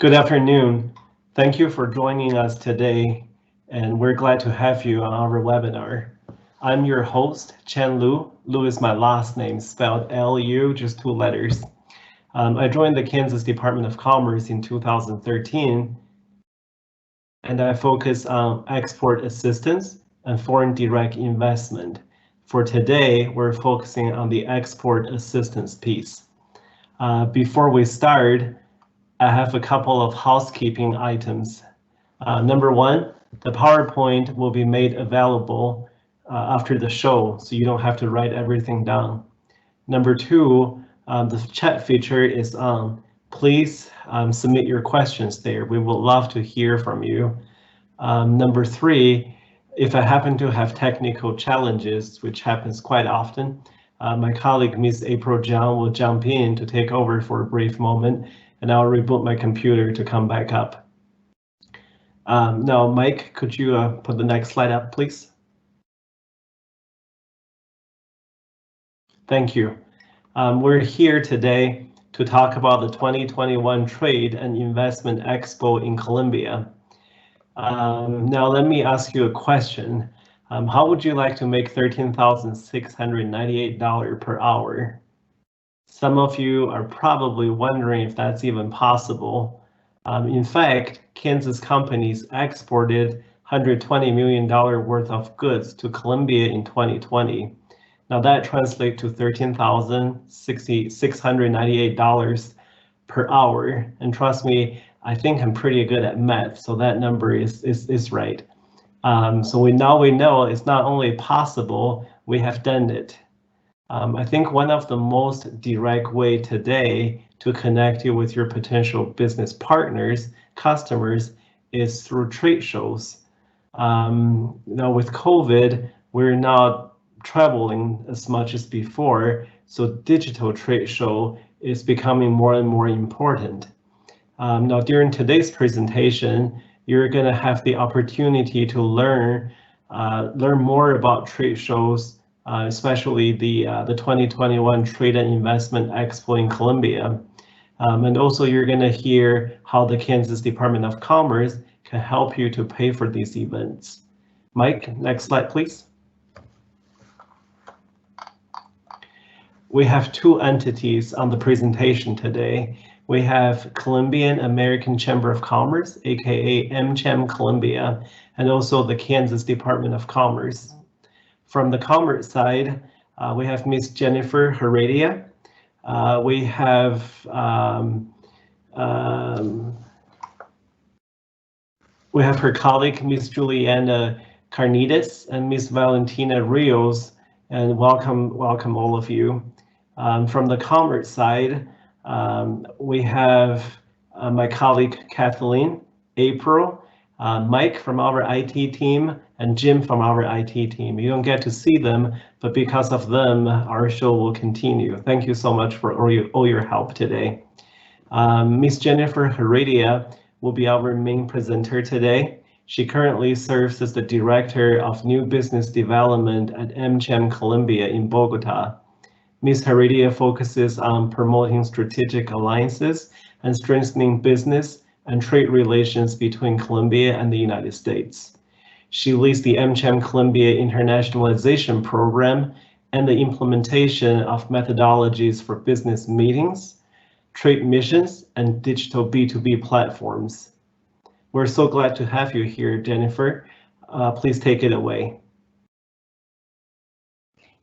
Good afternoon. Thank you for joining us today, and we're glad to have you on our webinar. I'm your host, Chen Lu. Lu is my last name, spelled L-U, just 2 letters. I joined the Kansas Department of Commerce in 2013, and I focus on export assistance and foreign direct investment. For today, we're focusing on the export assistance piece. Before we start, I have a couple of housekeeping items. Number 1, the PowerPoint will be made available after the show, so you don't have to write everything down. Number 2, the chat feature is on. Please submit your questions there. We would love to hear from you. Number 3, if I happen to have technical challenges, which happens quite often, my colleague, Ms. April Zhang, will jump in to take over for a brief moment, and I'll reboot my computer to come back up. Now, Mike, could you put the next slide up, please? Thank you. We're here today to talk about the 2021 Trade and Investment Expo in Colombia. Now, let me ask you a question. How would you like to make $13,698 per hour? Some of you are probably wondering if that's even possible. In fact, Kansas companies exported $120 million worth of goods to Colombia in 2020. Now that translates to $13,698 per hour. And trust me, I think I'm pretty good at math, so that number is right. So we know it's not only possible, we have done it. I think one of the most direct way today to connect you with your potential business partners, customers, is through trade shows. Now with COVID, we're not traveling as much as before, so digital trade show is becoming more and more important. Now during today's presentation, you're going to have the opportunity to learn more about trade shows, especially the 2021 Trade and Investment Expo in Colombia. And also you're going to hear how the Kansas Department of Commerce can help you to pay for these events. Mike, next slide, please. We have 2 entities on the presentation today. We have Colombian American Chamber of Commerce, aka Amcham Colombia, and also the Kansas Department of Commerce. From the commerce side, we have Ms. Jennifer Heredia. We have her colleague, Ms. Juliana Carnides and Ms. Valentina Rios, and welcome all of you. From the commerce side, we have my colleague Kathleen, April, Mike from our IT team, and Jim from our IT team. You don't get to see them, but because of them, our show will continue. Thank you so much for all your help today. Ms. Jennifer Heredia will be our main presenter today. She currently serves as the Director of New Business Development at Amcham Colombia in Bogota. Ms. Heredia focuses on promoting strategic alliances and strengthening business and trade relations between Colombia and the United States. She leads the Amcham Colombia Internationalization Program and the implementation of methodologies for business meetings, trade missions, and digital B2B platforms. We're so glad to have you here, Jennifer. Please take it away.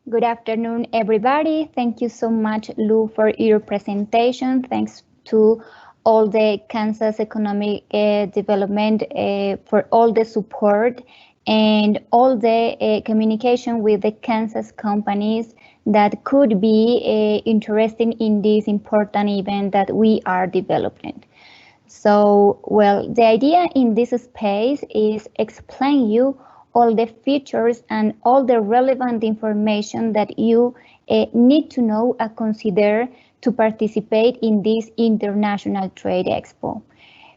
Good afternoon, everybody. Thank you so much, Lou, for your presentation. Thanks to all the Kansas Economic Development for all the support and all the communication with the Kansas companies that could be interested in this important event that we are developing. So, well, the idea in this space is explain you all the features and all the relevant information that you need to know and consider to participate in this International Trade Expo.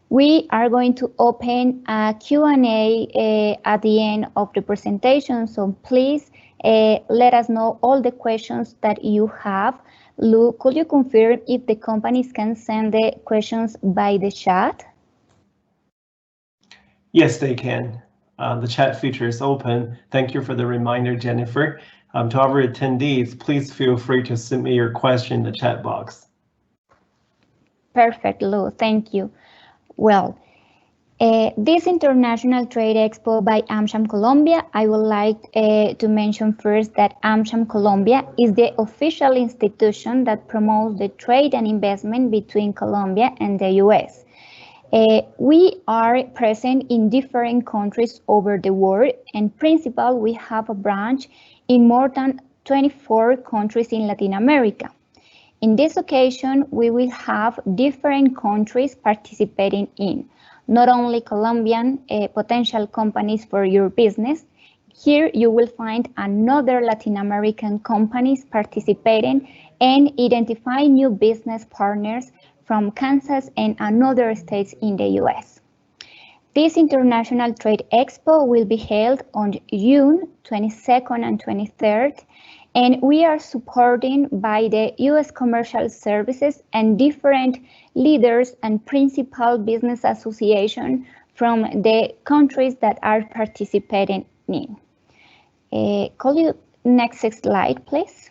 We are going to open a Q&A at the end of the presentation, so please let us know all the questions that you have. Lou, could you confirm if the companies can send the questions by the chat? Yes, they can. The chat feature is open. Thank you for the reminder, Jennifer. To our attendees, please feel free to submit your question in the chat box. Perfect, Lou. Thank you. Well, this International Trade Expo by Amcham Colombia, I would like to mention first that Amcham Colombia is the official institution that promotes the trade and investment between Colombia and the US. We are present in different countries over the world, and principally we have a branch in more than 24 countries in Latin America. In this occasion, we will have different countries participating in, not only Colombian potential companies for your business. Here you will find another Latin American companies participating and identify new business partners from Kansas and other states in the US. This International Trade Expo will be held on June 22nd and 23rd, and we are supported by the US Commercial Services and different leaders and principal business associations from the countries that are participating in. Could you next slide, please?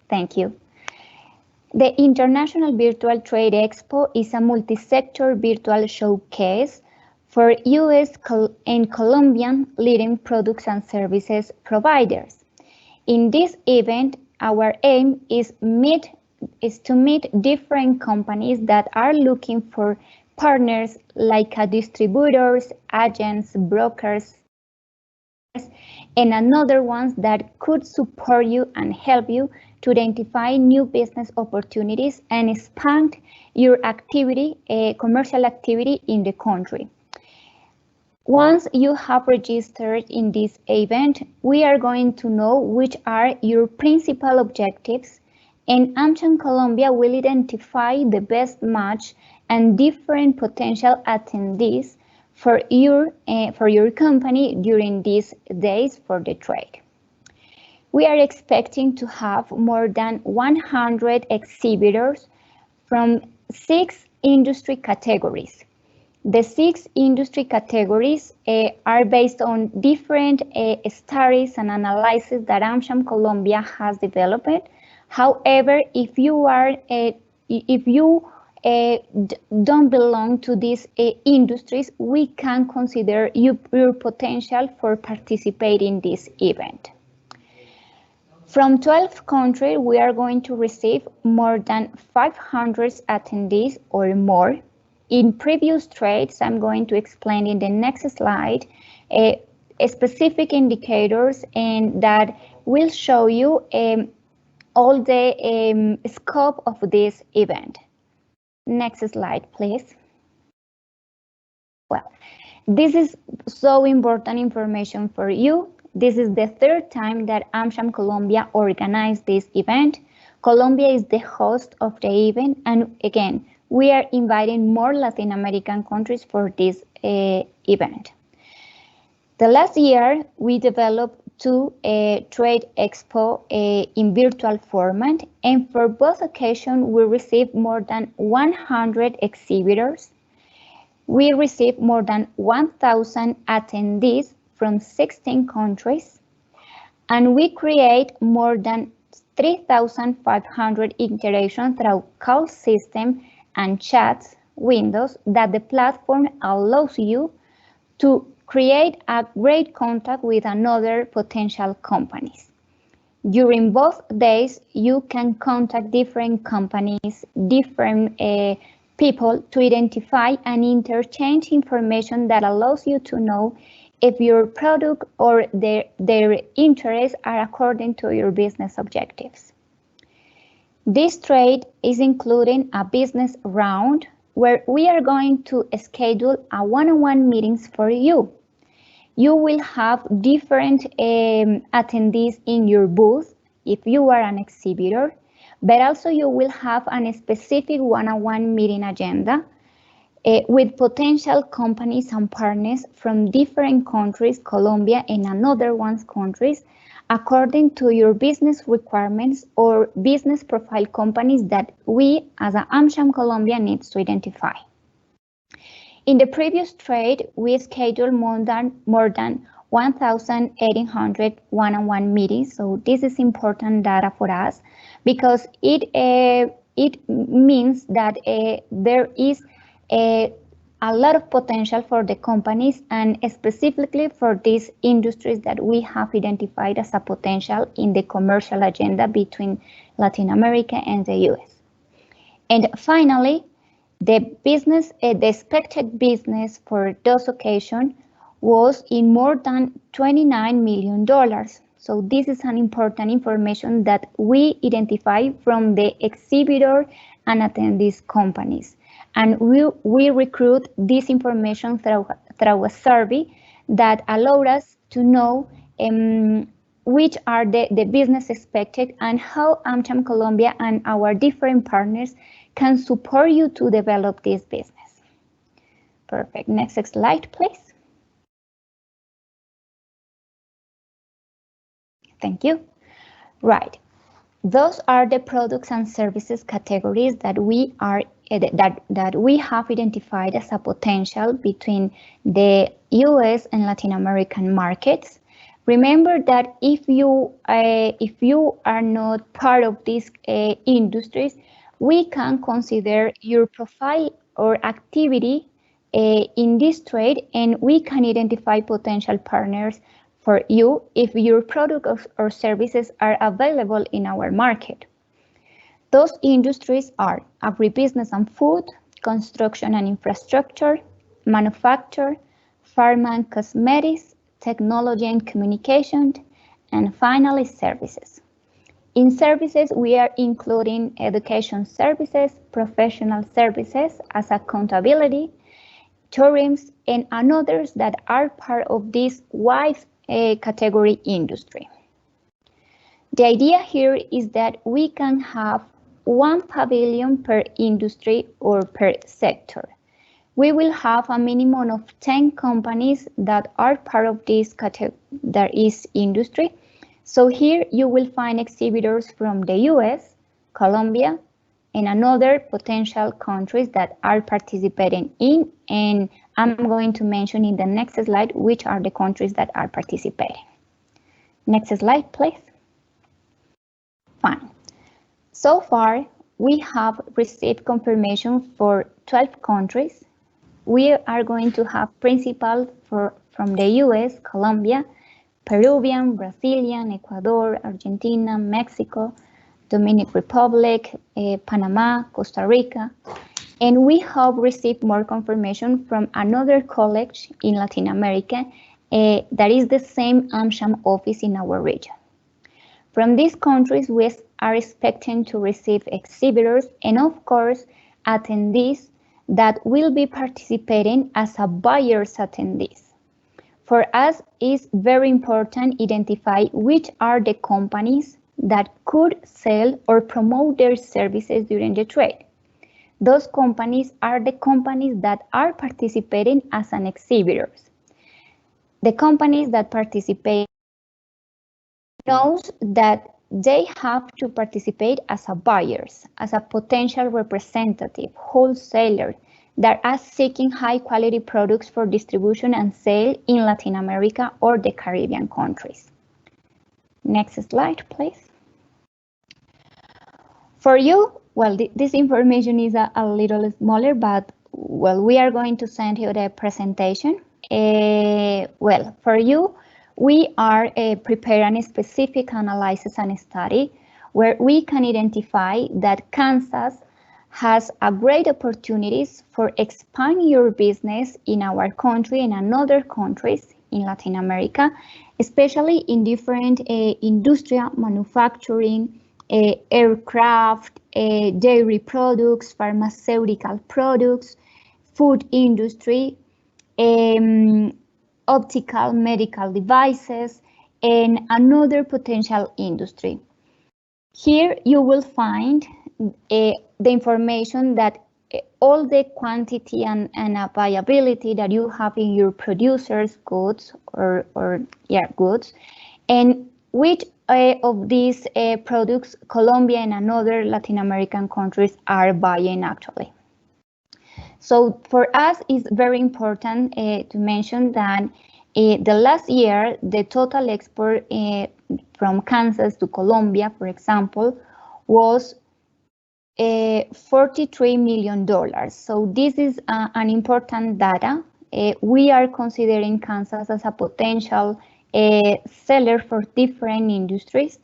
Thank you. The International Virtual Trade Expo is a multi-sector virtual showcase for US and Colombian leading products and services providers. In this event, our aim is to meet different companies that are looking for partners like distributors, agents, brokers, and another ones that could support you and help you to identify new business opportunities and expand your activity, commercial activity in the country. Once you have registered in this event, we are going to know which are your principal objectives, and Amcham Colombia will identify the best match and different potential attendees for your company during these days for the trade. We are expecting to have more than 100 exhibitors from 6 industry categories. The 6 industry categories are based on different studies and analysis that Amcham Colombia has developed. However, if you don't belong to these industries, we can consider your potential for participating in this event. From 12 countries, we are going to receive more than 500 attendees or more. In previous trades, I'm going to explain in the next slide specific indicators, and that will show you all the scope of this event. Next slide, please. Well, this is so important information for you. This is the 3rd time that Amcham Colombia organized this event. Colombia is the host of the event, and again, we are inviting more Latin American countries for this event. The last year, we developed 2 trade expo in virtual format, and for both occasions, we received more than 100 exhibitors. We received more than 1,000 attendees from 16 countries, and we create more than 3,500 interactions through call system and chat windows that the platform allows you to create a great contact with another potential companies. During both days, you can contact different companies, different people to identify and interchange information that allows you to know if your product or their interests are according to your business objectives. This trade is including a business round where we are going to schedule a one-on-one meetings for you. You will have different attendees in your booth if you are an exhibitor, but also you will have a specific one-on-one meeting agenda with potential companies and partners from different countries, Colombia and another one's countries, according to your business requirements or business profile companies that we as Amcham Colombia needs to identify. In the previous trade, we scheduled more than 1,800 one-on-one meetings. So this is important data for us because it means that there is a lot of potential for the companies and specifically for these industries that we have identified as a potential in the commercial agenda between Latin America and the US. And finally, the expected business for those occasions was in more than $29 million. So this is an important information that we identify from the exhibitor and attendees companies. And we recruit this information through a survey that allowed us to know which are the business expected and how Amcham Colombia and our different partners can support you to develop this business. Perfect. Next slide, please. Thank you. Right. Those are the products and services categories that we have identified as a potential between the US and Latin American markets. Remember that if you are not part of these industries, we can consider your profile or activity in this trade, and we can identify potential partners for you if your products or services are available in our market. Those industries are agribusiness and food, construction and infrastructure, manufacture, pharma and cosmetics, technology and communication, and finally services. In services, we are including education services, professional services as accountability, tourism, and others that are part of this wide category industry. The idea here is that we can have one pavilion per industry or per sector. We will have a minimum of 10 companies that are part of this industry. So here you will find exhibitors from the US, Colombia, and another potential countries that are participating in, and I'm going to mention in the next slide which are the countries that are participating. Next slide, please. Fine. So far, we have received confirmation for 12 countries. We are going to have principals from the US, Colombia, Peruvian, Brazilian, Ecuador, Argentina, Mexico, Dominican Republic, Panama, Costa Rica, and we have received more confirmation from another college in Latin America that is the same Amcham office in our region. From these countries, we are expecting to receive exhibitors and of course attendees that will be participating as a buyer's attendees. For us, it's very important to identify which are the companies that could sell or promote their services during the trade. Those companies are the companies that are participating as an exhibitors. The companies that participate knows that they have to participate as a buyers, as a potential representative, wholesaler that are seeking high quality products for distribution and sale in Latin America or the Caribbean countries. Next slide, please. For you, well, this information is a little smaller, but well, we are going to send you the presentation. Well, for you, we are preparing a specific analysis and study where we can identify that Kansas has a great opportunities for expanding your business in our country and in other countries in Latin America, especially in different industrial manufacturing, aircraft, dairy products, pharmaceutical products, food industry, optical medical devices, and another potential industry. Here you will find the information that all the quantity and availability that you have in your producers' goods goods, and which of these products Colombia and other Latin American countries are buying actually. So for us, it's very important to mention that the last year, the total export from Kansas to Colombia, for example, was $43 million. So this is an important data. We are considering Kansas as a potential seller for different industries.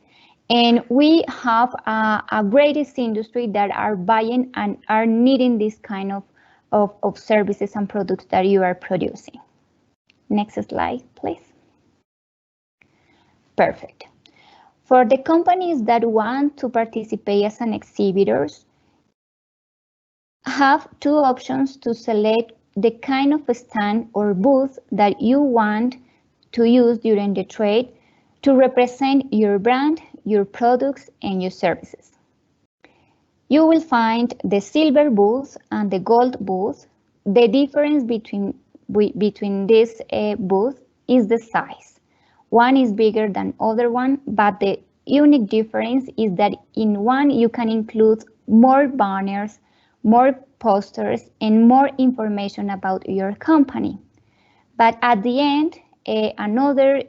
And we have a greatest industry that are buying and are needing this kind of services and products that you are producing. Next slide, please. Perfect. For the companies that want to participate as an exhibitors, have two options to select the kind of stand or booth that you want to use during the trade to represent your brand, your products, and your services. You will find the silver booth and the gold booth. The difference between this booth is the size. One is bigger than other one, but the unique difference is that in one you can include more banners, more posters, and more information about your company. But at the end, another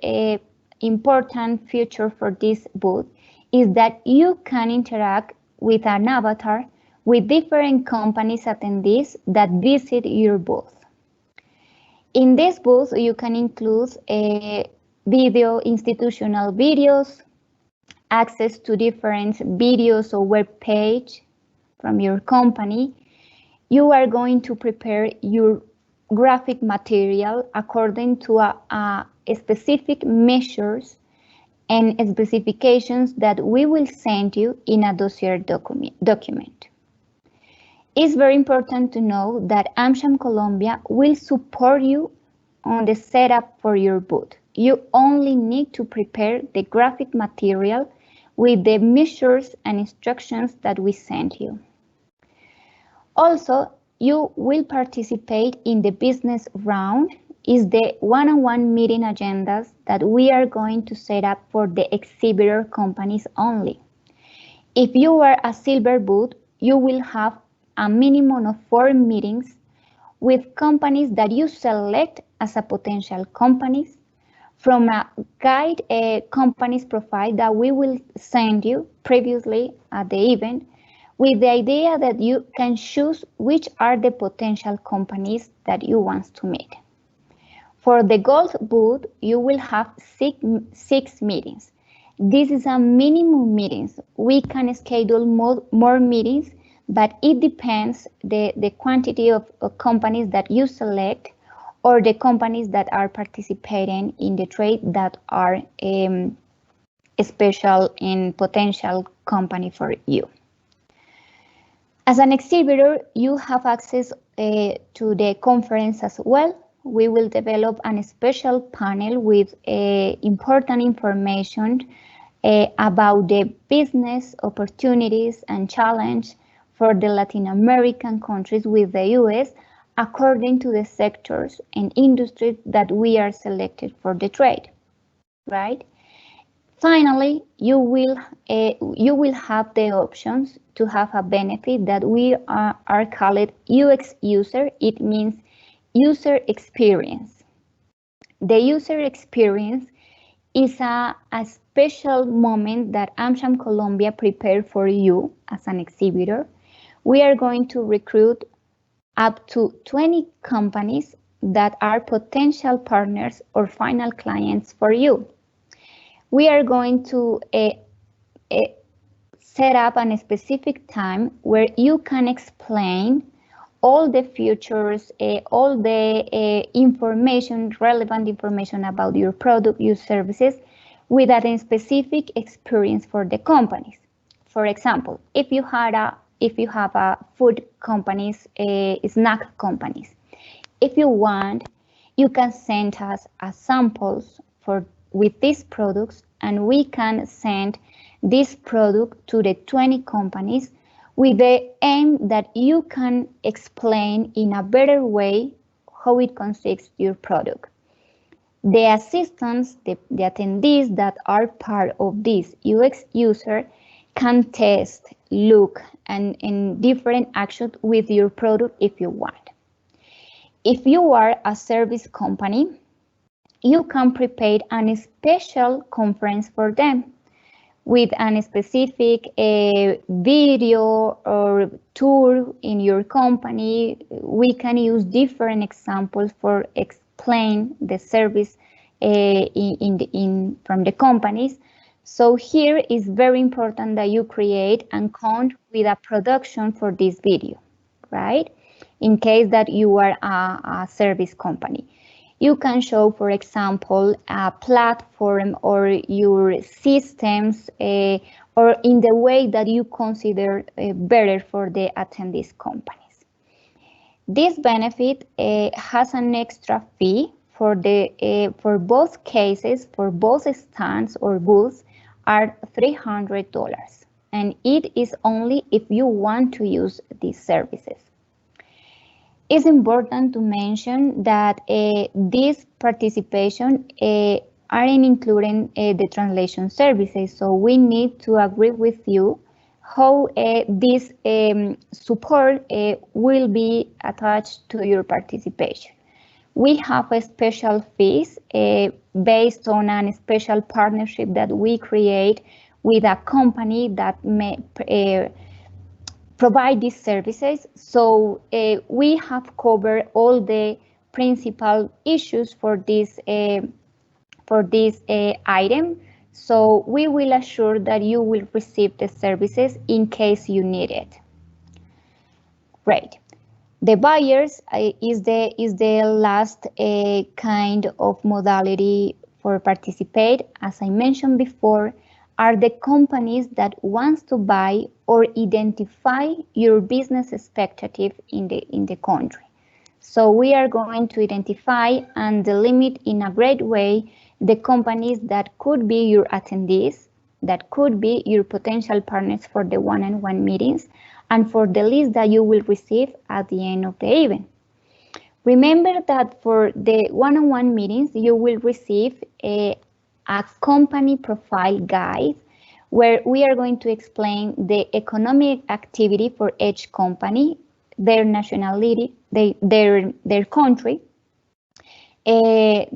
important feature for this booth is that you can interact with an avatar with different companies attendees that visit your booth. In this booth, you can include video, institutional videos, access to different videos or web page from your company. You are going to prepare your graphic material according to a specific measures and specifications that we will send you in a dossier document. It's very important to know that Amcham Colombia will support you on the setup for your booth. You only need to prepare the graphic material with the measures and instructions that we send you. Also, you will participate in the business round, is the one-on-one meeting agendas that we are going to set up for the exhibitor companies only. If you are a silver booth, you will have a minimum of 4 meetings with companies that you select as a potential companies from a guide companies profile that we will send you previously at the event, with the idea that you can choose which are the potential companies that you want to meet. For the gold booth, you will have six meetings. This is a minimum meetings. We can schedule more meetings, but it depends the quantity of companies that you select or the companies that are participating in the trade that are special and potential company for you. As an exhibitor, you have access to the conference as well. We will develop a special panel with important information about the business opportunities and challenge for the Latin American countries with the US according to the sectors and industries that we are selected for the trade, right? Finally, you will have the options to have a benefit that we are called UX user. It means user experience. The user experience is a special moment that Amcham Colombia prepared for you as an exhibitor. We are going to recruit up to 20 companies that are potential partners or final clients for you. We are going to set up a specific time where you can explain all the features, all the information, relevant information about your product, your services, with a specific experience for the companies. For example, if you have a food companies, snack companies, if you want, you can send us samples with these products, and we can send this product to the 20 companies with the aim that you can explain in a better way how it consists your product. The assistants, the attendees that are part of this UX user can test, look, and different actions with your product if you want. If you are a service company, you can prepare a special conference for them with a specific video or tour in your company. We can use different examples for explain the service from the companies. So here is very important that you create and count with a production for this video, right? In case that you are a service company. You can show, for example, a platform or your systems or in the way that you consider better for the attendees companies. This benefit has an extra fee for both cases, for both stands or booths are $300, and it is only if you want to use these services. It's important to mention that this participation aren't including the translation services, so we need to agree with you how this support will be attached to your participation. We have a special fees based on a special partnership that we create with a company that may provide these services. So we have covered all the principal issues for this item. So we will assure that you will receive the services in case you need it. Great. The buyers is the last kind of modality for participate. As I mentioned before, are the companies that wants to buy or identify your business expectative in the country. So we are going to identify and delimit in a great way the companies that could be your attendees, that could be your potential partners for the one-on-one meetings, and for the list that you will receive at the end of the event. Remember that for the one-on-one meetings, you will receive a company profile guide where we are going to explain the economic activity for each company, their nationality, their country, they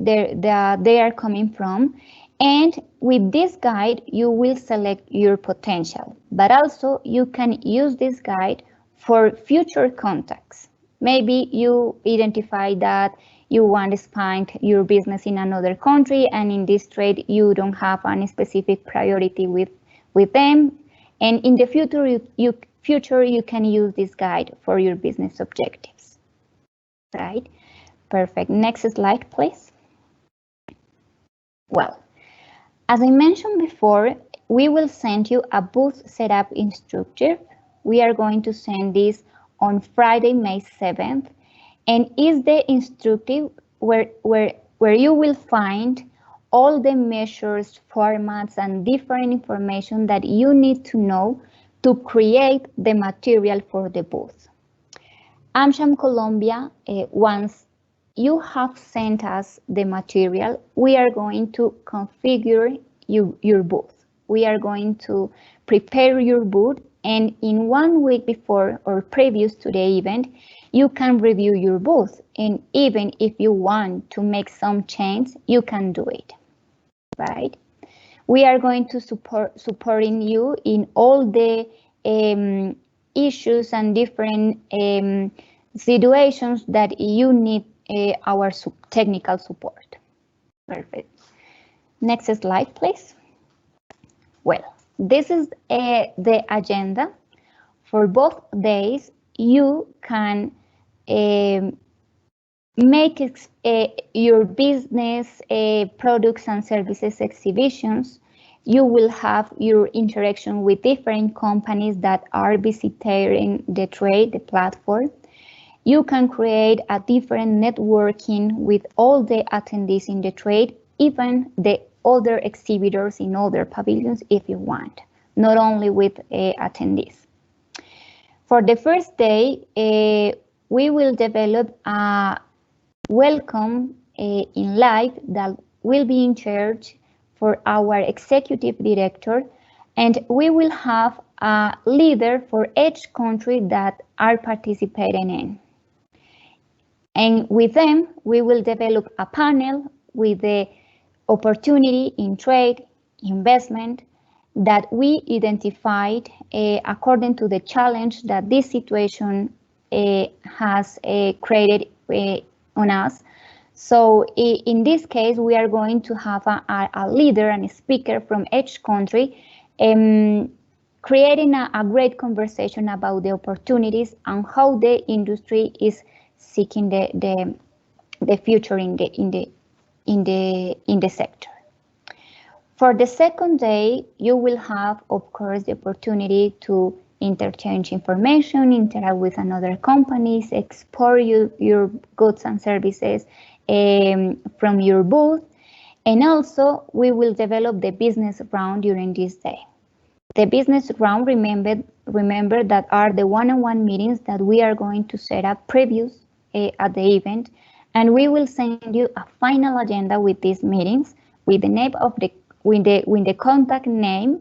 are coming from. And with this guide, you will select your potential, but also you can use this guide for future contacts. Maybe you identify that you want to expand your business in another country, and in this trade, you don't have any specific priority with them. And in the future, you can use this guide for your business objectives, right? Perfect. Next slide, please. Well, as I mentioned before, we will send you a booth setup instructor. We are going to send this on Friday, May 7th, and is the instructive where you will find all the measures, formats, and different information that you need to know to create the material for the booth. Amcham Colombia, once you have sent us the material, we are going to configure your booth. We are going to prepare your booth, and in 1 week before or previous to the event, you can review your booth. And even if you want to make some change, you can do it, right? We are going to supporting you in all the issues and different situations that you need our technical support. Perfect. Next slide, please. Well, this is the agenda. For both days, you can make your business products and services exhibitions. You will have your interaction with different companies that are visiting the trade, the platform. You can create a different networking with all the attendees in the trade, even the other exhibitors in other pavilions if you want, not only with attendees. For the first day, we will develop a welcome in live that will be in charge for our executive director, and we will have a leader for each country that are participating in. And with them, we will develop a panel with the opportunity in trade, investment, that we identified according to the challenge that this situation has created on us. So in this case, we are going to have a leader and a speaker from each country, creating a great conversation about the opportunities and how the industry is seeking the future in the sector. For the second day, you will have, of course, the opportunity to interchange information, interact with another companies, export your goods and services from your booth. And also, we will develop the business round during this day. The business round, remember that are the one-on-one meetings that we are going to set up previous at the event. And we will send you a final agenda with these meetings, with the name of with the contact name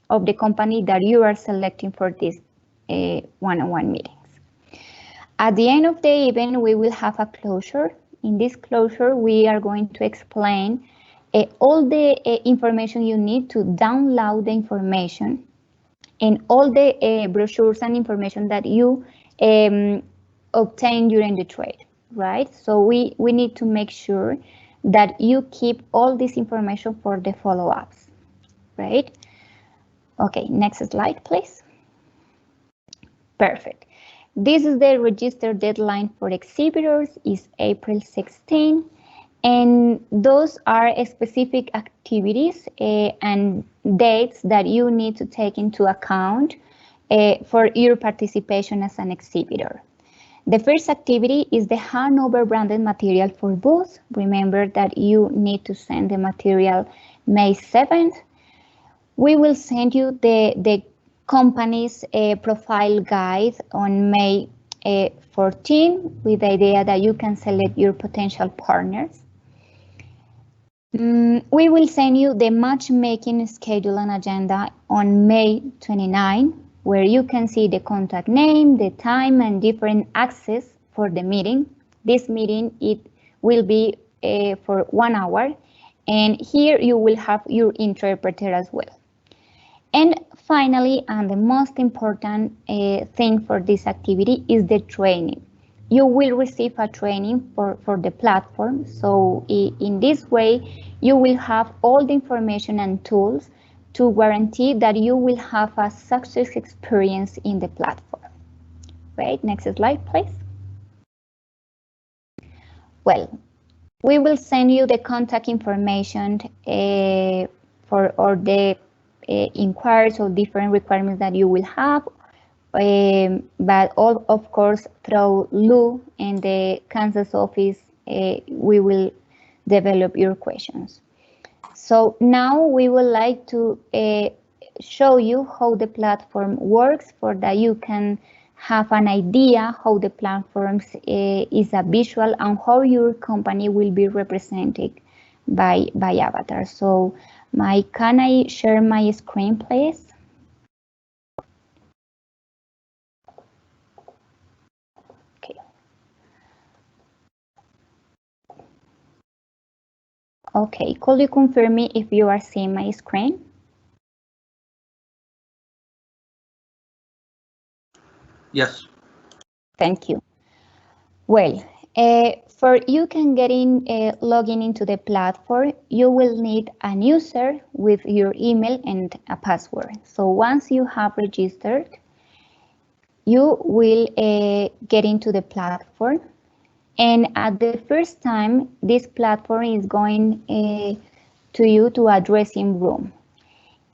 of the company that you are selecting for these one-on-one meetings. At the end of the event, we will have a closure. In this closure, we are going to explain all the information you need to download the information and all the brochures and information that you obtain during the trade, right? So we need to make sure that you keep all this information for the follow-ups, right? Okay, next slide, please. Perfect. This is the register deadline for exhibitors is April 16, and those are specific activities and dates that you need to take into account for your participation as an exhibitor. The first activity is the handover branded material for booths. Remember that you need to send the material May 7th. We will send you the company's profile guide on May 14 with the idea that you can select your potential partners. We will send you the matchmaking schedule and agenda on May 29, where you can see the contact name, the time, and different access for the meeting. This meeting, it will be for 1 hour, and here you will have your interpreter as well. And finally, and the most important thing for this activity is the training. You will receive a training for the platform. So in this way, you will have all the information and tools to guarantee that you will have a success experience in the platform. Right, next slide, please. Well, we will send you the contact information for all the inquiries or different requirements that you will have, but all, of course, through Lou and the Kansas office, we will develop your questions. So now we would like to show you how the platform works, for that you can have an idea how the platform is a visual and how your company will be represented by avatar. So can I share my screen, please? Okay. Okay, could you confirm me if you are seeing my screen? Yes. Thank you. Well, for you can get in, login into the platform, you will need a user with your email and a password. So once you have registered, you will get into the platform. And at the first time, this platform is going to you to a dressing room.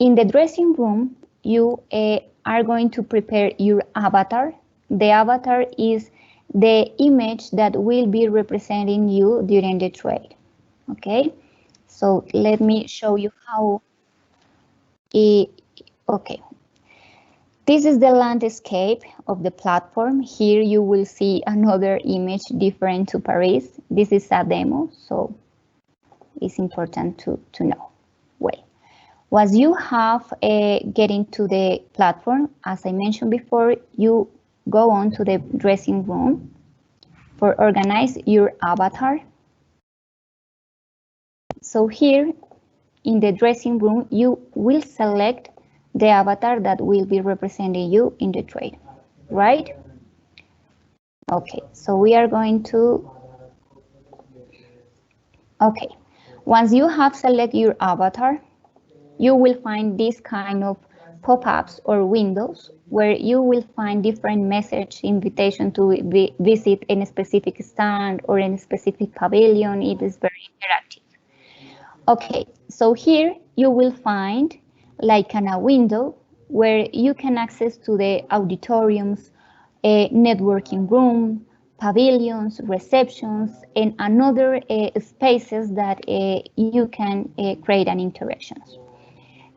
In the dressing room, you are going to prepare your avatar. The avatar is the image that will be representing you during the trade. Okay, so let me show you how. Okay, this is the landscape of the platform. Here you will see another image different to Paris. This is a demo, so it's important to know. Well, once you have getting to the platform, as I mentioned before, you go on to the dressing room. for organize your avatar. So here in the dressing room, you will select the avatar that will be representing you in the trade, right? Okay, so we are going to, okay. Once you have selected your avatar, you will find this kind of pop-ups or windows where you will find different message invitation to visit a specific stand or a specific pavilion. It is very interactive. Okay, so here you will find like a window where you can access to the auditoriums, a networking room, pavilions, receptions, and another spaces that you can create an interactions.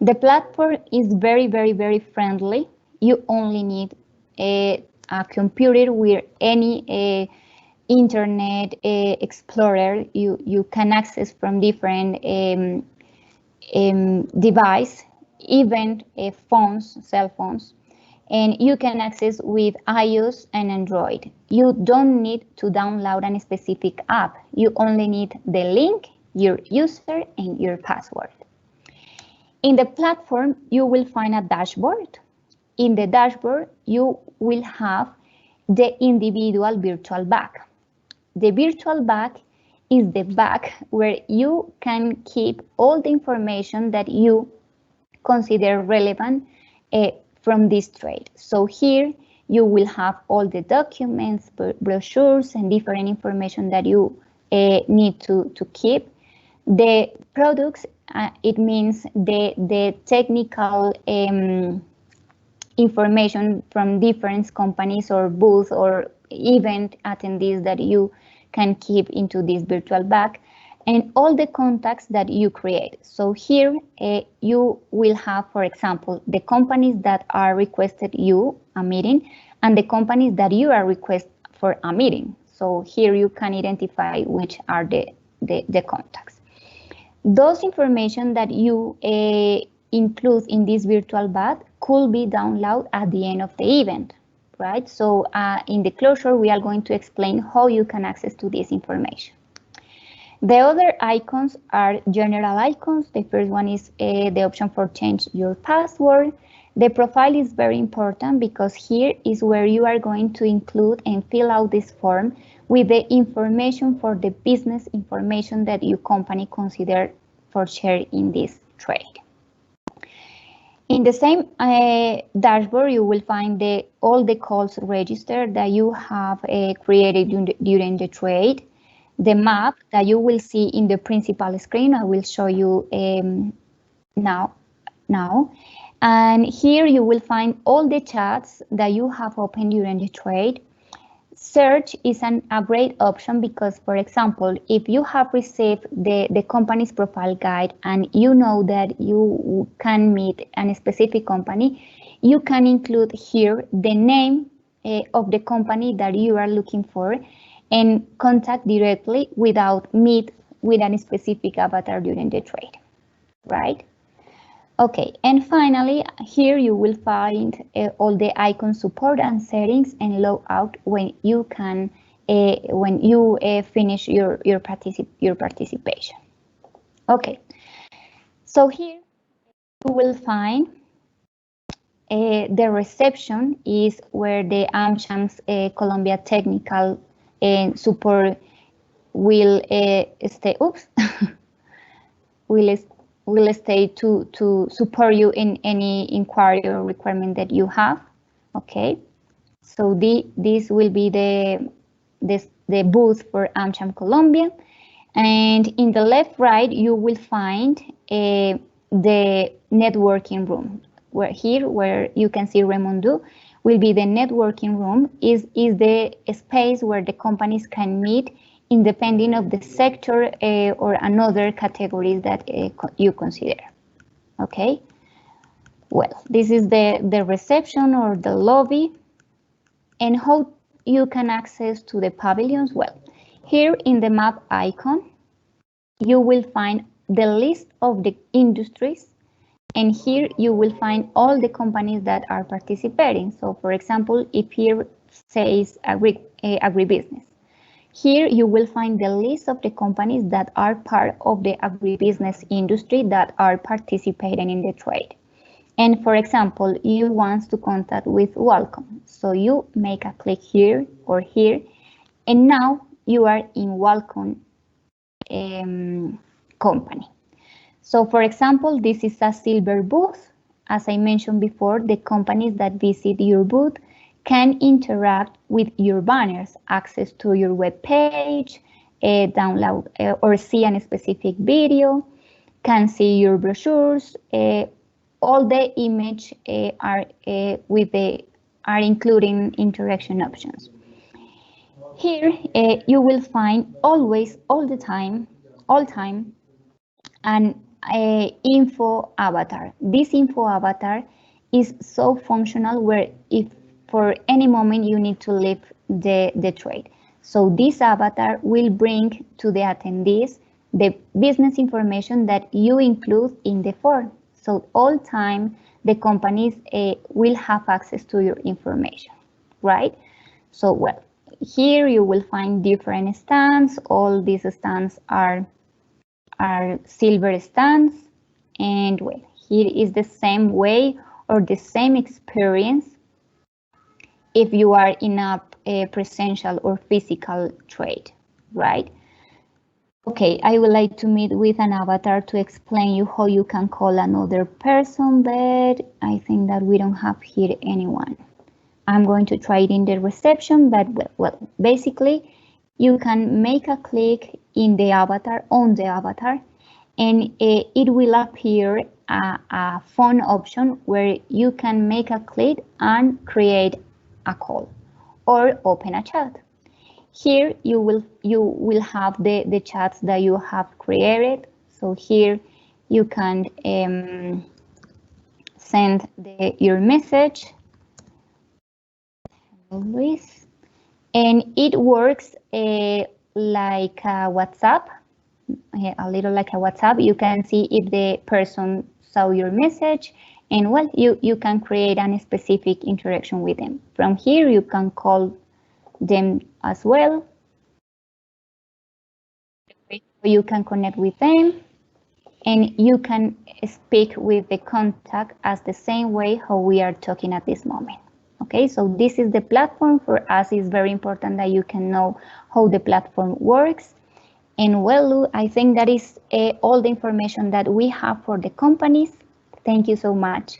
The platform is very, very, very friendly. You only need a computer with any internet explorer. You can access from different device, even phones, cell phones, and you can access with iOS and Android. You don't need to download a specific app. You only need the link, your user, and your password. In the platform, you will find a dashboard. In the dashboard, you will have the individual virtual bag. The virtual bag is the bag where you can keep all the information that you consider relevant from this trade. So here you will have all the documents, brochures, and different information that you need to keep. The products, it means the technical information from different companies or booths or event attendees that you can keep into this virtual bag, and all the contacts that you create. So here you will have, for example, the companies that are requested you a meeting and the companies that you are requested for a meeting. So here you can identify which are the contacts. Those information that you include in this virtual bag could be downloaded at the end of the event, right? So in the closure, we are going to explain how you can access to this information. The other icons are general icons. The first one is the option for change your password. The profile is very important because here is where you are going to include and fill out this form with the information for the business information that your company consider for share in this trade. In the same dashboard, you will find all the calls registered that you have created during the trade. The map that you will see in the principal screen, I will show you now. And here you will find all the chats that you have opened during the trade. Search is a great option because, for example, if you have received the company's profile guide and you know that you can meet a specific company, you can include here the name of the company that you are looking for and contact directly without meet with a specific avatar during the trade, right? Okay, and finally, here you will find all the icon support and settings and logout when you can finish your participation. Okay, so here you will find the reception is where the Amcham's Colombia technical support will stay. Oops, will stay to support you in any inquiry or requirement that you have. Okay, so this will be the booth for Amcham Colombia, and in the left right you will find the networking room. Where you can see Remondu will be the networking room. Is the space where the companies can meet independent of the sector or another categories that you consider. Okay, well, this is the reception or the lobby. And how you can access to the pavilions? Well, here in the map icon, you will find the list of the industries, and here you will find all the companies that are participating. So for example, if here says agribusiness, Here you will find the list of the companies that are part of the agribusiness industry that are participating in the trade. And for example, you want to contact with Welcome. So you make a click here or here, and now you are in Welcome company. So for example, this is a silver booth. As I mentioned before, the companies that visit your booth can interact with your banners, access to your web page, download or see a specific video, can see your brochures. All the image are including interaction options. Here you will find always, all time, an info avatar. This info avatar is so functional where if for any moment you need to leave the trade. So this avatar will bring to the attendees the business information that you include in the form. So all time the companies will have access to your information, right? So well, here you will find different stands. All these stands are silver stands, and well, here is the same way or the same experience if you are in a presential or physical trade, right? Okay, I would like to meet with an avatar to explain you how you can call another person, but I think that we don't have here anyone. I'm going to try it in the reception, but well, basically you can make a click in the avatar, on the avatar, and it will appear a phone option where you can make a click and create a call or open a chat. Here you will have the chats that you have created. So here you can send your message. Luis. And it works like a WhatsApp, a little like a WhatsApp. You can see if the person saw your message, and well, you can create a specific interaction with them. From here, you can call them as well. You can connect with them, and you can speak with the contact as the same way how we are talking at this moment. Okay, so this is the platform. For us, it's very important that you can know how the platform works. And well, I think that is all the information that we have for the companies. Thank you so much.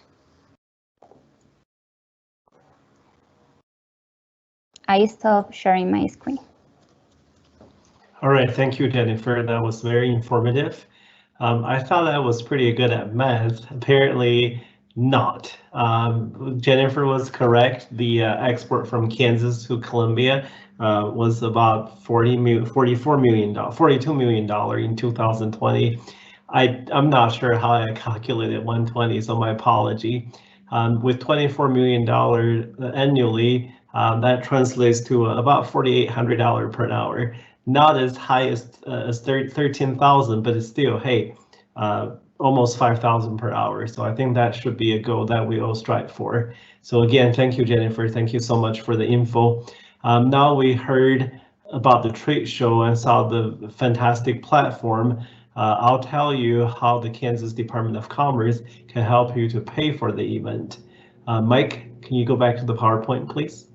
I stop sharing my screen. All right, thank you, Jennifer. That was very informative. I thought I was pretty good at math. Apparently not. Jennifer was correct. The export from Kansas to Colombia was about $42 million in 2020. I'm not sure how I calculated 120, so my apology. With $24 million annually, that translates to about $4,800 per hour. Not as high as 13,000, but it's still, hey, almost 5,000 per hour. So I think that should be a goal that we all strive for. So again, thank you, Jennifer. Thank you so much for the info. Now we heard about the trade show and saw the fantastic platform. I'll tell you how the Kansas Department of Commerce can help you to pay for the event. Mike, can you go back to the PowerPoint, please?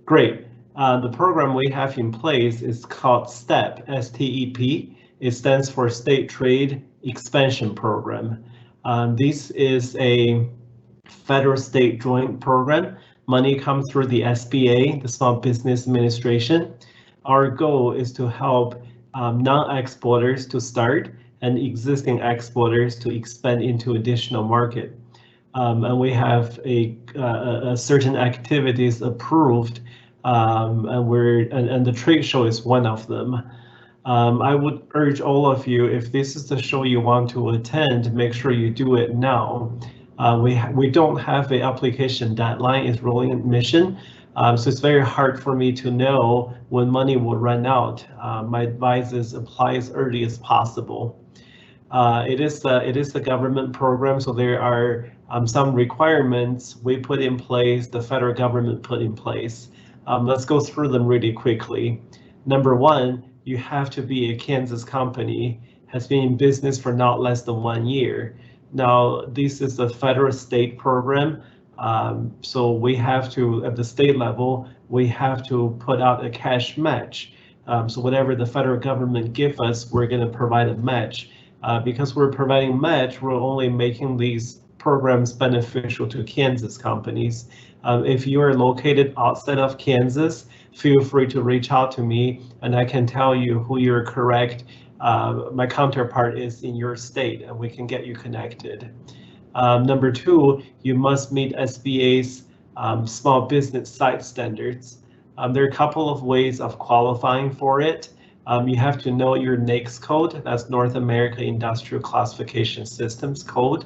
Great. The program we have in place is called STEP, S-T-E-P. It stands for State Trade Expansion Program. This is a federal-state joint program. Money comes through the SBA, the Small Business Administration. Our goal is to help non-exporters to start and existing exporters to expand into additional market. And we have a certain activities approved, and the trade show is one of them. I would urge all of you, if this is the show you want to attend, make sure you do it now. We don't have an application deadline, it's rolling admission. So it's very hard for me to know when money will run out. My advice is apply as early as possible. It is a government program, so there are some requirements we put in place, the federal government put in place. Let's go through them really quickly. Number one, you have to be a Kansas company, has been in business for not less than 1 year. Now, this is a federal state program, so we have to, at the state level, we have to put out a cash match. So whatever the federal government give us, we're going to provide a match. Because we're providing match, we're only making these programs beneficial to Kansas companies. If you are located outside of Kansas, feel free to reach out to me and I can tell you who your correct my counterpart is in your state, and we can get you connected. Number two, you must meet SBA's small business site standards. There are a couple of ways of qualifying for it. You have to know your NAICS code, that's North American Industrial Classification Systems code.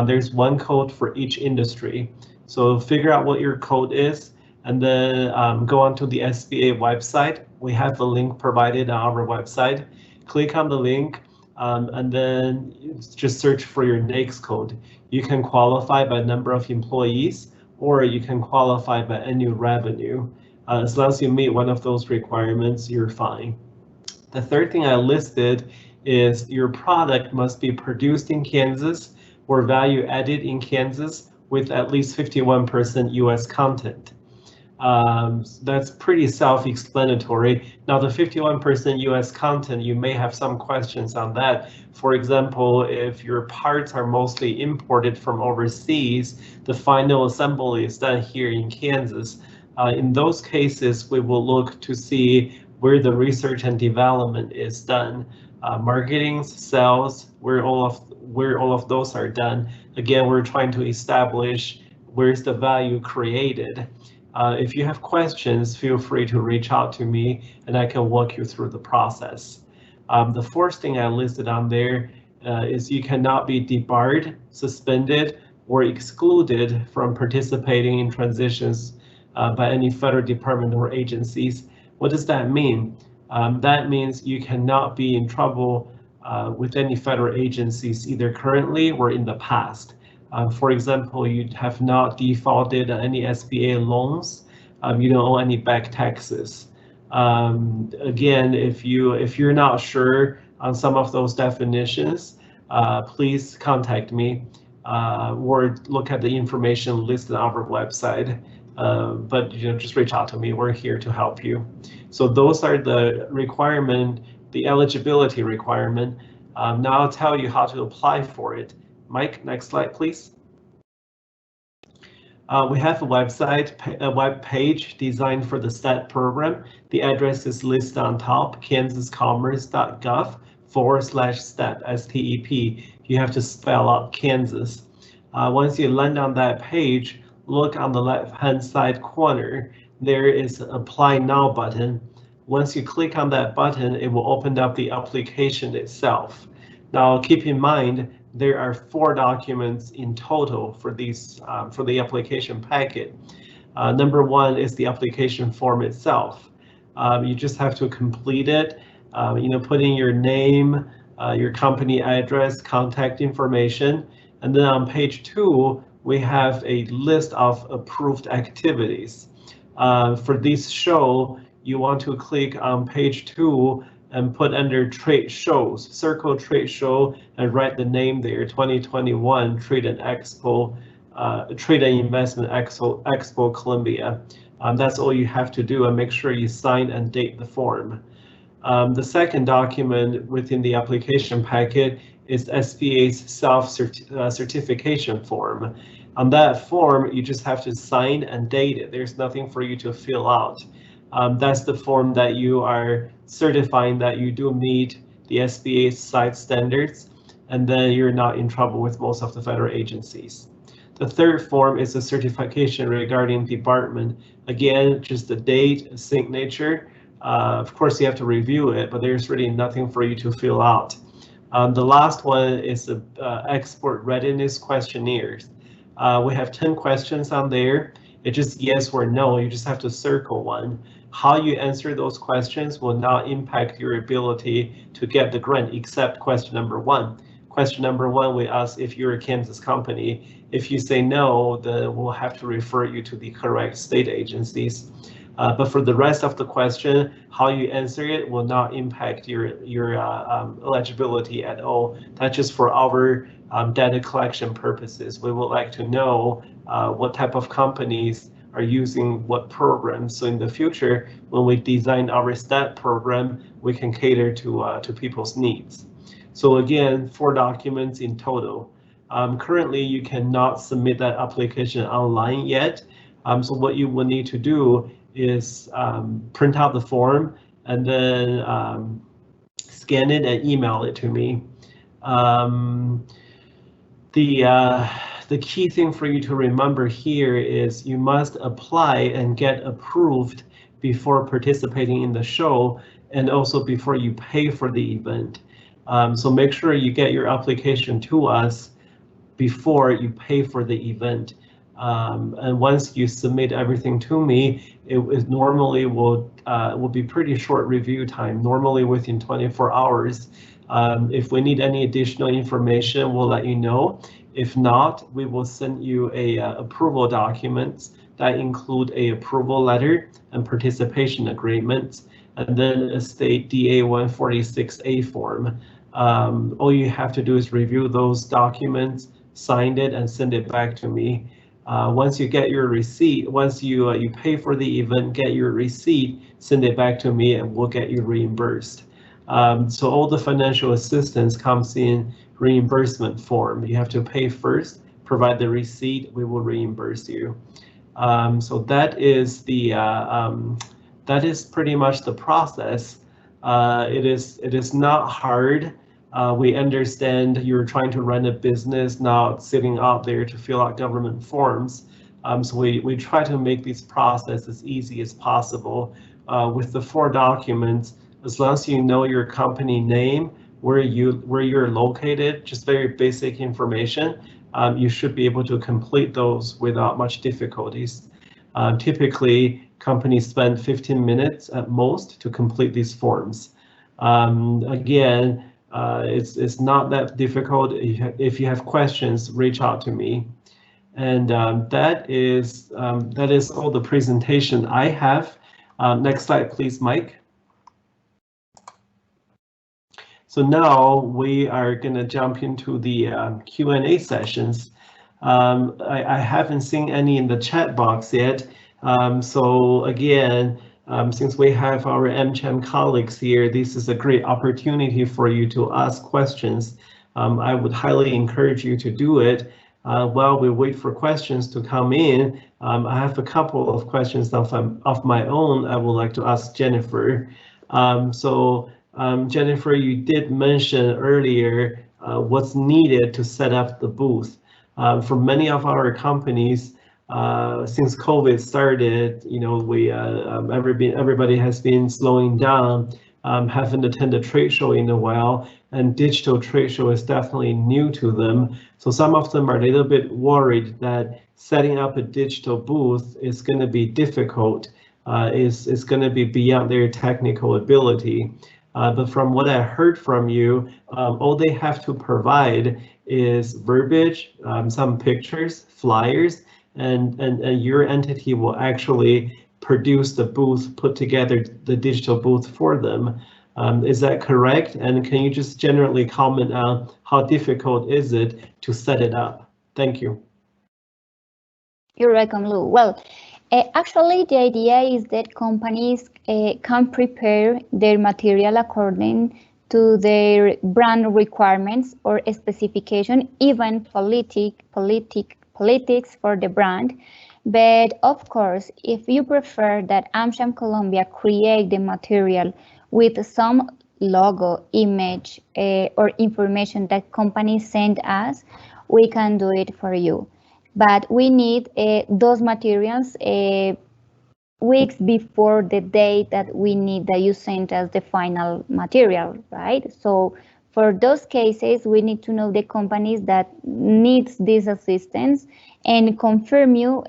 There's one code for each industry. So figure out what your code is, and then go onto the SBA website. We have the link provided on our website. Click on the link, and then just search for your NAICS code. You can qualify by number of employees, or you can qualify by annual revenue. As long as you meet one of those requirements, you're fine. The third thing I listed is your product must be produced in Kansas or value added in Kansas with at least 51% US content. That's pretty self-explanatory. Now the 51% US content, you may have some questions on that. For example, if your parts are mostly imported from overseas, the final assembly is done here in Kansas. In those cases, we will look to see where the research and development is done. Marketing, sales, where all of those are done. Again, we're trying to establish where's the value created. If you have questions, feel free to reach out to me and I can walk you through the process. The fourth thing I listed on there is you cannot be debarred, suspended, or excluded from participating in transitions by any federal department or agencies. What does that mean? That means you cannot be in trouble with any federal agencies either currently or in the past. For example, you have not defaulted on any SBA loans. You don't owe any back taxes. Again, if you're not sure on some of those definitions, please contact me or look at the information listed on our website. But just reach out to me. We're here to help you. So those are the requirement, the eligibility requirement. Now I'll tell you how to apply for it. Mike, next slide, please. We have a website, a web page designed for the STEP program. The address is listed on top, kansascommerce.gov/STEP, S-T-E-P. You have to spell out Kansas. Once you land on that page, look on the left-hand side corner. There is an Apply Now button. Once you click on that button, it will open up the application itself. Now, keep in mind, there are 4 documents in total for these for the application packet. Number 1 is the application form itself. You just have to complete it, put in your name, your company address, contact information, and then on page 2 we have a list of approved activities. For this show, you want to click on page 2 and put under trade shows, circle trade show and write the name there, 2021 Trade and Expo, Trade and Investment Expo Colombia. That's all you have to do, and make sure you sign and date the form. The second document within the application packet is SBA's self-certification form. On that form, you just have to sign and date it. There's nothing for you to fill out. That's the form that you are certifying that you do meet the SBA site standards, and then you're not in trouble with most of the federal agencies. The third form is a certification regarding debarment. Again, just the date, a signature. Of course, you have to review it, but there's really nothing for you to fill out. The last one is the export readiness questionnaires. We have 10 questions on there. It's just yes or no. You just have to circle one. How you answer those questions will not impact your ability to get the grant, except question number 1. Question number 1, we ask if you're a Kansas company. If you say no, then we'll have to refer you to the correct state agencies. But for the rest of the question, how you answer it will not impact your eligibility at all. That's just for our data collection purposes. We would like to know what type of companies are using what programs. So in the future, when we design our STAT program, we can cater to people's needs. So again, 4 documents in total. Currently, you cannot submit that application online yet. So what you will need to do is print out the form and then scan it and email it to me. The key thing for you to remember here is you must apply and get approved before participating in the show and also before you pay for the event. So make sure you get your application to us before you pay for the event. And once you submit everything to me, it normally will be pretty short review time, normally within 24 hours. If we need any additional information, we'll let you know. If not, we will send you a approval documents that include a approval letter and participation agreement, and then a state DA 146A form. All you have to do is review those documents, sign it, and send it back to me. Once you get your receipt, once you pay for the event, get your receipt, send it back to me, and we'll get you reimbursed. So all the financial assistance comes in reimbursement form. You have to pay first, provide the receipt, we will reimburse you. So that is pretty much the process. It is not hard. We understand you're trying to run a business, not sitting out there to fill out government forms. So we try to make this process as easy as possible. With the 4 documents, as long as you know your company name, where you're located, just very basic information, you should be able to complete those without much difficulties. Typically, companies spend 15 minutes at most to complete these forms. Again, it's not that difficult. If you have questions, reach out to me. And that is all the presentation I have. Next slide, please, Mike. So now we are going to jump into the Q&A sessions. I haven't seen any in the chat box yet. So again, since we have our Amcham colleagues here, this is a great opportunity for you to ask questions. I would highly encourage you to do it. While we wait for questions to come in, I have a couple of questions of my own I would like to ask Jennifer. Jennifer, you did mention earlier what's needed to set up the booth. For many of our companies, since COVID started, you know, everybody has been slowing down, haven't attended a trade show in a while, and digital trade show is definitely new to them. So some of them are a little bit worried that setting up a digital booth is going to be difficult, is going to be beyond their technical ability. But from what I heard from you, all they have to provide is verbiage, some pictures, flyers, and your entity will actually produce the booth, put together the digital booth for them. Is that correct? And can you just generally comment on how difficult is it to set it up? Thank you. You're welcome, Lou. Well, actually, the idea is that companies can prepare their material according to their brand requirements or specification, even politics for the brand. But of course, if you prefer that Amcham Colombia create the material with some logo, image, or information that companies send us, we can do it for you. But we need those materials weeks before the date that we need that you send us the final material, right? So for those cases, we need to know the companies that needs this assistance and confirm you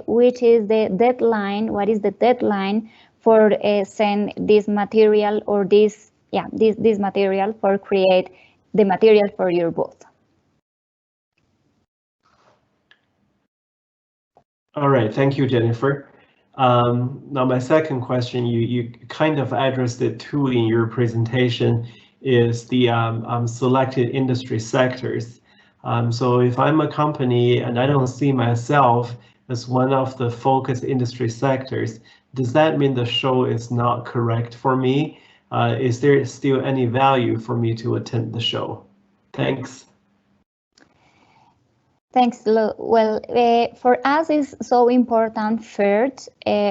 which is the deadline, what is the deadline for send this material or this material for create the material for your booth. All right, thank you, Jennifer. Now, my second question, you kind of addressed it too in your presentation, is the selected industry sectors. So if I'm a company and I don't see myself as one of the focus industry sectors, does that mean the show is not correct for me? Is there still any value for me to attend the show? Thanks. Thanks, Lu. Well, for us, it's so important first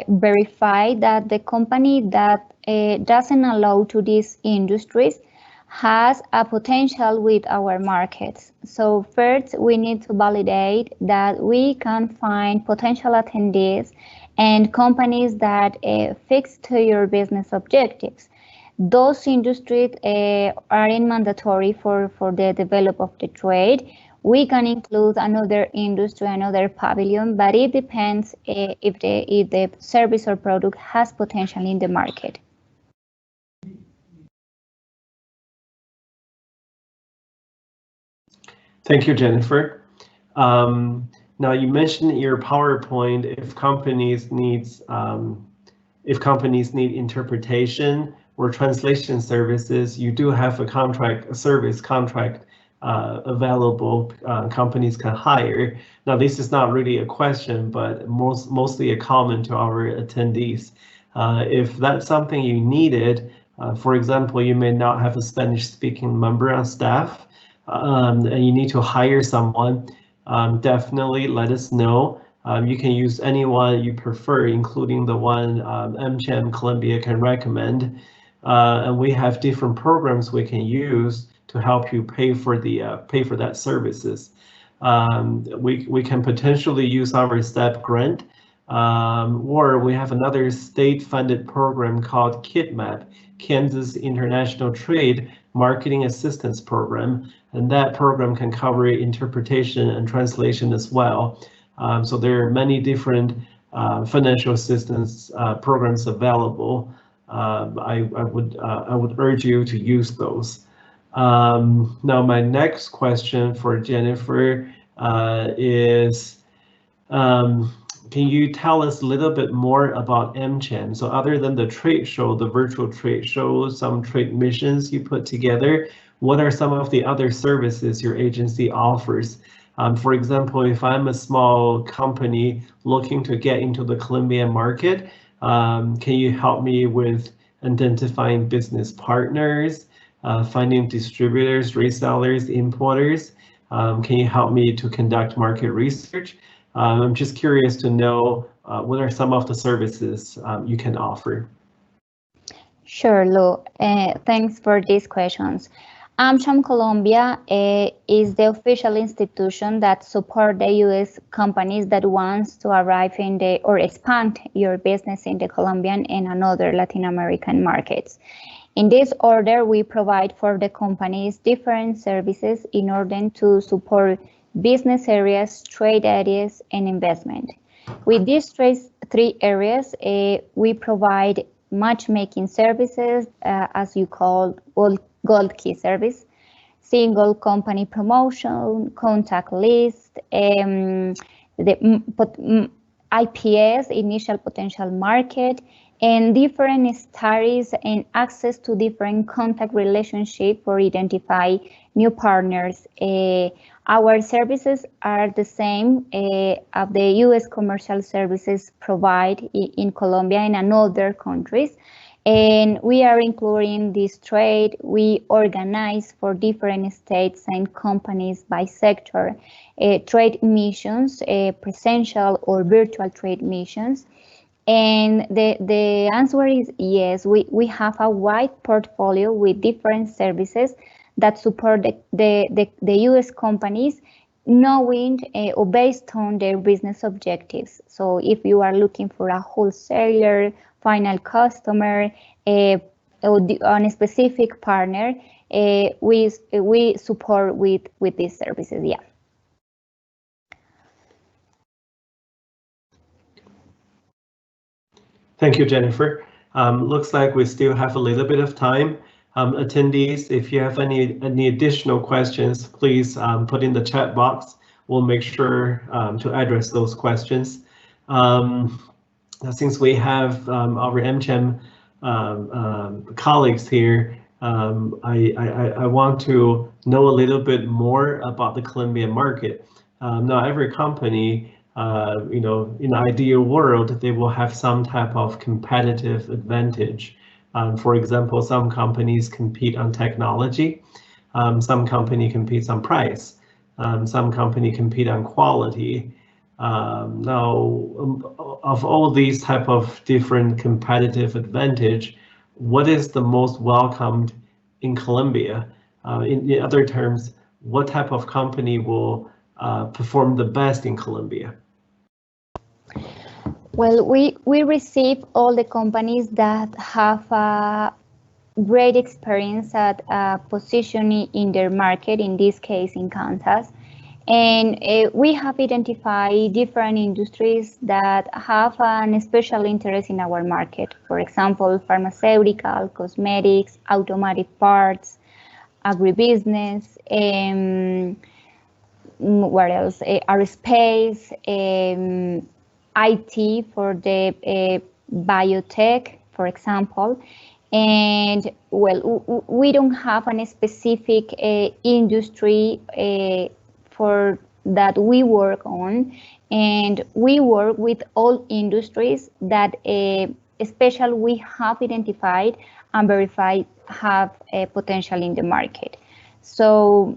verify that the company that doesn't allow to these industries has a potential with our markets. So first, we need to validate that we can find potential attendees and companies that fix to your business objectives. Those industries aren't mandatory for the develop of the trade. We can include another industry, another pavilion, but it depends if the service or product has potential in the market. Thank you, Jennifer. Now you mentioned in your PowerPoint if companies need interpretation or translation services, you do have a service contract available. Companies can hire. Now this is not really a question, but mostly a comment to our attendees. If that's something you needed, for example, you may not have a Spanish-speaking member on staff, and you need to hire someone, definitely let us know. You can use anyone you prefer, including the one Amcham Colombia can recommend. And we have different programs we can use to help you pay for that services. We can potentially use our STEP grant, or we have another state-funded program called KITMAP, Kansas International Trade Marketing Assistance Program, and that program can cover interpretation and translation as well. So there are many different financial assistance programs available. I would urge you to use those. Now my next question for Jennifer is, can you tell us a little bit more about Amcham? So other than the trade show, the virtual trade show, some trade missions you put together, what are some of the other services your agency offers? For example, if I'm a small company looking to get into the Colombian market, can you help me with identifying business partners, finding distributors, resellers, importers? Can you help me to conduct market research? I'm just curious to know what are some of the services you can offer. Sure, Lou. Thanks for these questions. Amcham Colombia is the official institution that supports the U.S. companies that wants to arrive in or expand your business in the Colombian and another Latin American markets. In this order, we provide for the companies different services in order to support business areas, trade areas, and investment. With these three areas, we provide matchmaking services, as you call Gold Key service, single company promotion, contact list, the IPS, initial potential market, and different studies and access to different contact relationship for identify new partners. Our services are the same of the U.S. commercial services provide in Colombia and in other countries. And we are including this trade. We organize for different states and companies by sector, trade missions, presential or virtual trade missions. And the answer is yes, we have a wide portfolio with different services that support the U.S. companies, knowing or based on their business objectives. So if you are looking for a wholesaler, final customer, on a specific partner, we support with these services. Yeah. Thank you, Jennifer. Looks like we still have a little bit of time. Attendees, if you have any additional questions, please put in the chat box. We'll make sure to address those questions. since we have our Amcham colleagues here, I want to know a little bit more about the Colombian market. Now, every company, in an ideal world, they will have some type of competitive advantage. For example, some companies compete on technology, some company competes on price, some company compete on quality. Now, of all these type of different competitive advantage, what is the most welcomed in Colombia? In other terms, what type of company will perform the best in Colombia? Well, we receive all the companies that have a great experience at positioning in their market, in this case in Kansas. And we have identified different industries that have an special interest in our market. For example, pharmaceutical, cosmetics, automotive parts, agribusiness, what else? Aerospace, IT for the biotech, for example. And well, we don't have a specific industry for that we work on, and we work with all industries that especially we have identified and verified have a potential in the market. So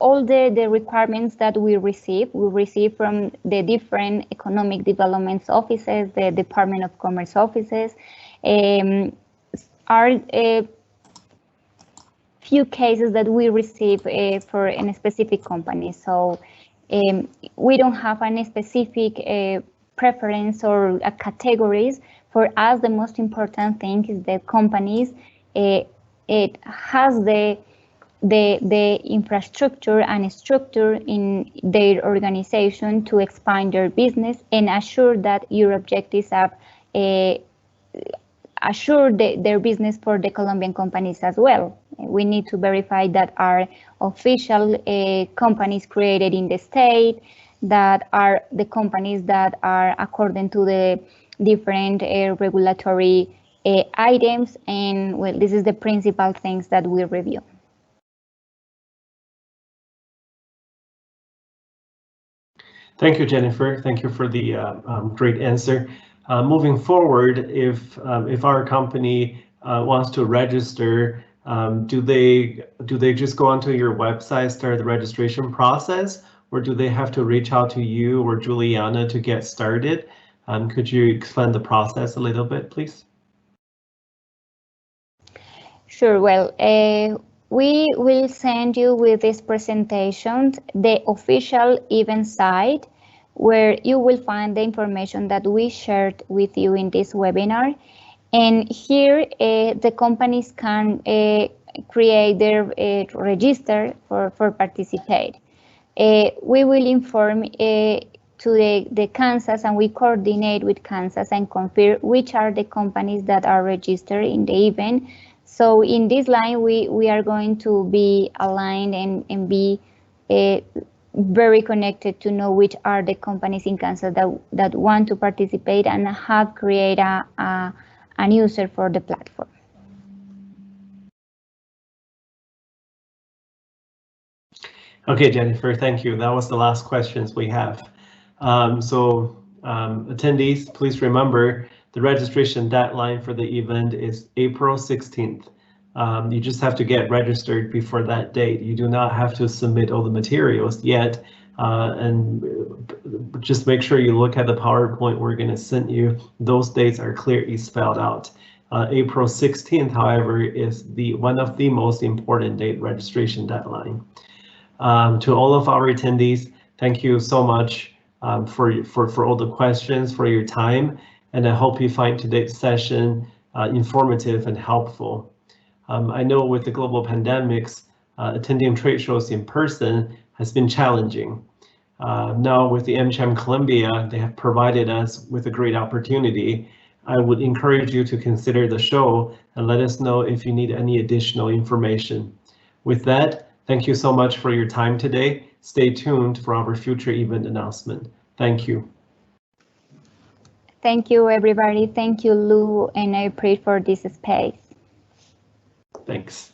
all the requirements that we receive from the different economic development offices, the Department of Commerce offices, are few cases that we receive for a specific company. So we don't have any specific preference or categories. For us, the most important thing is the companies. It has the infrastructure and structure in their organization to expand their business and assure that your objectives have assure their business for the Colombian companies as well. We need to verify that are official companies created in the state, that are the companies that are according to the different regulatory items, and well, this is the principal things that we review. Thank you, Jennifer. Thank you for the great answer. Moving forward, if our company wants to register, do they just go onto your website, start the registration process, or do they have to reach out to you or Juliana to get started? Could you explain the process a little bit, please? Sure. Well, we will send you with this presentation the official event site, where you will find the information that we shared with you in this webinar. And here the companies can create their register for participate. We will inform to the Kansas, and we coordinate with Kansas and confirm which are the companies that are registered in the event. So in this line, we are going to be aligned and be very connected to know which are the companies in Kansas that want to participate and have created an user for the platform. Okay, Jennifer, thank you. That was the last questions we have. Attendees, please remember the registration deadline for the event is April 16th. You just have to get registered before that date. You do not have to submit all the materials yet. And just make sure you look at the PowerPoint we're going to send you. Those dates are clearly spelled out. April 16th, however, is one of the most important date registration deadline. To all of our attendees, thank you so much for all the questions, for your time, and I hope you find today's session informative and helpful. I know with the global pandemics, attending trade shows in person has been challenging. Now with the Amcham Colombia, they have provided us with a great opportunity. I would encourage you to consider the show and let us know if you need any additional information. With that, thank you so much for your time today. Stay tuned for our future event announcement. Thank you. Thank you, everybody. Thank you, Lou, and I pray for this space. Thanks.